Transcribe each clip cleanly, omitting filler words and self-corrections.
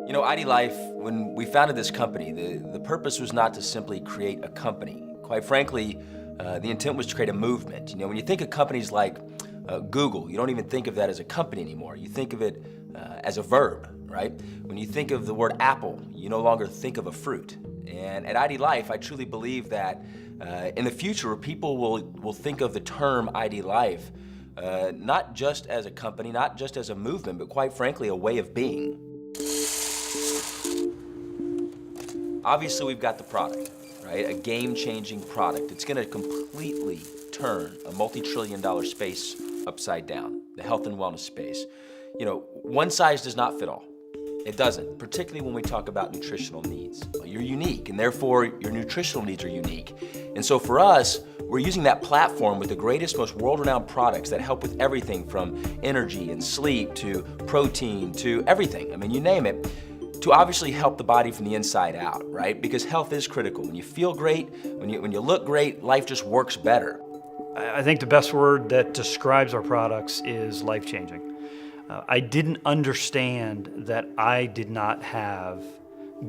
You know, IDLife, when we founded this company, the purpose was not to simply create a company. Quite frankly, the intent was to create a movement. You know, when you think of companies like Google, you don't even think of that as a company anymore. You think of it as a verb, right? When you think of the word apple, you no longer think of a fruit. And at IDLife, I truly believe that in the future, people will think of the term IDLife not just as a company, not just as a movement, but quite frankly, a way of being. Obviously, we've got the product, right? A game-changing product. It's gonna completely turn a multi-trillion-dollar space upside down, the health and wellness space. You know, one size does not fit all. It doesn't, particularly when we talk about nutritional needs. You're unique, and therefore your nutritional needs are unique. And so for us, we're using that platform with the greatest, most world-renowned products that help with everything from energy and sleep to protein to everything. I mean, you name it, to obviously help the body from the inside out, right? Because health is critical. When you feel great, when you look great, life just works better. I think the best word that describes our products is life-changing. I didn't understand that I did not have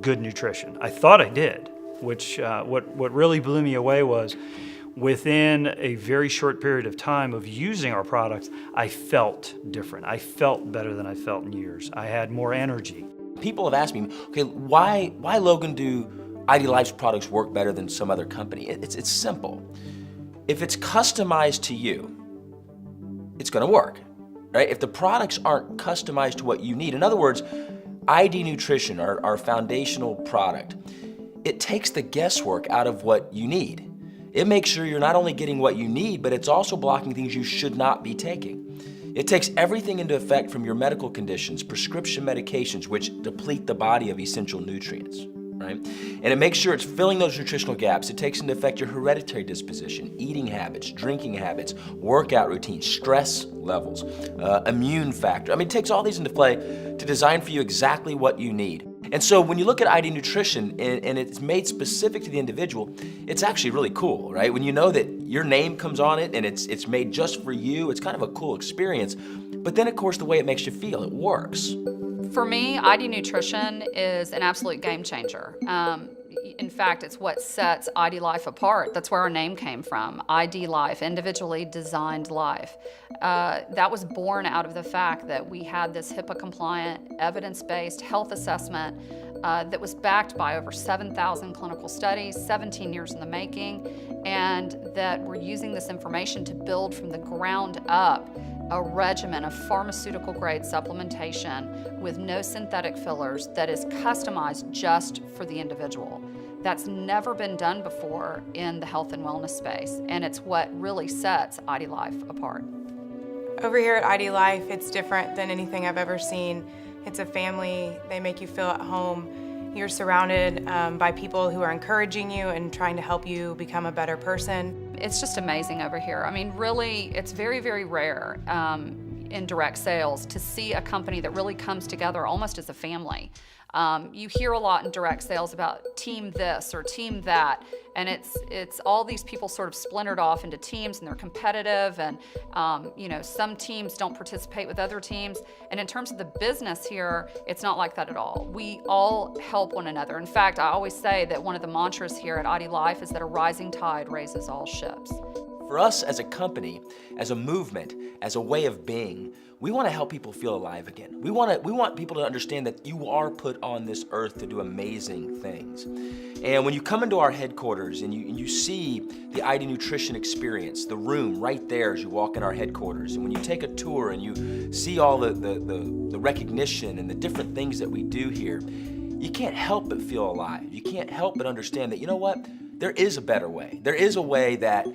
good nutrition. I thought I did, which what really blew me away was within a very short period of time of using our products, I felt different. I felt better than I felt in years. I had more energy. People have asked me, okay, why Logan, do IDLife's products work better than some other company? It's simple. If it's customized to you, it's gonna work, right? If the products aren't customized to what you need, in other words, ID Nutrition, our foundational product, it takes the guesswork out of what you need. It makes sure you're not only getting what you need, but it's also blocking things you should not be taking. It takes everything into effect from your medical conditions, prescription medications, which deplete the body of essential nutrients, right? And it makes sure it's filling those nutritional gaps. It takes into effect your hereditary disposition, eating habits, drinking habits, workout routines, stress levels, immune factor. I mean, it takes all these into play to design for you exactly what you need. And so when you look at ID Nutrition and it's made specific to the individual, it's actually really cool, right? When you know that your name comes on it and it's made just for you, it's kind of a cool experience. But then of course the way it makes you feel, it works. For me, ID Nutrition is an absolute game changer. In fact, it's what sets IDLife apart. That's where our name came from, IDLife, individually designed life. That was born out of the fact that we had this HIPAA-compliant, evidence-based health assessment that was backed by over 7,000 clinical studies, 17 years in the making, and that we're using this information to build from the ground up a regimen of pharmaceutical-grade supplementation with no synthetic fillers that is customized just for the individual. That's never been done before in the health and wellness space, and it's what really sets IDLife apart. Over here at IDLife, it's different than anything I've ever seen. It's a family. They make you feel at home. You're surrounded by people who are encouraging you and trying to help you become a better person. It's just amazing over here. I mean, really, it's very, very rare in direct sales to see a company that really comes together almost as a family. You hear a lot in direct sales about team this or team that, and it's all these people sort of splintered off into teams and they're competitive, and you know, some teams don't participate with other teams. And in terms of the business here, it's not like that at all. We all help one another. In fact, I always say that one of the mantras here at IDLife is that a rising tide raises all ships. For us as a company, as a movement, as a way of being, we want to help people feel alive again. We want people to understand that you are put on this earth to do amazing things. And when you come into our headquarters and you see the ID Nutrition experience, the room right there as you walk in our headquarters, and when you take a tour and you see all the recognition and the different things that we do here, you can't help but feel alive. You can't help but understand that, you know what? There is a better way. There is a way that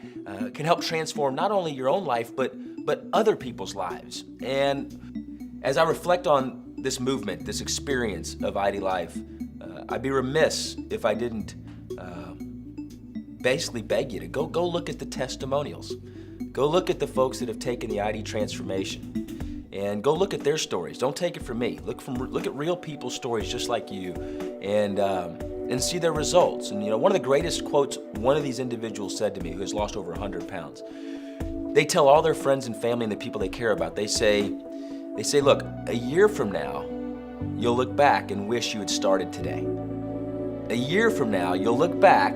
can help transform not only your own life, but other people's lives. And as I reflect on this movement, this experience of IDLife, I'd be remiss if I didn't basically beg you to go look at the testimonials. Go look at the folks that have taken the ID transformation, and go look at their stories. Don't take it from me. Look at real people's stories just like you, and see their results. And you know, one of the greatest quotes one of these individuals said to me, who has lost over 100 pounds, they tell all their friends and family and the people they care about, they say, look, a year from now, you'll look back and wish you had started today. A year from now, you'll look back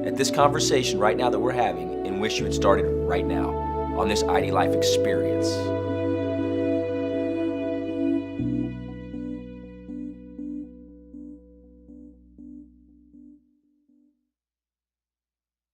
at this conversation right now that we're having and wish you had started right now on this IDLife experience.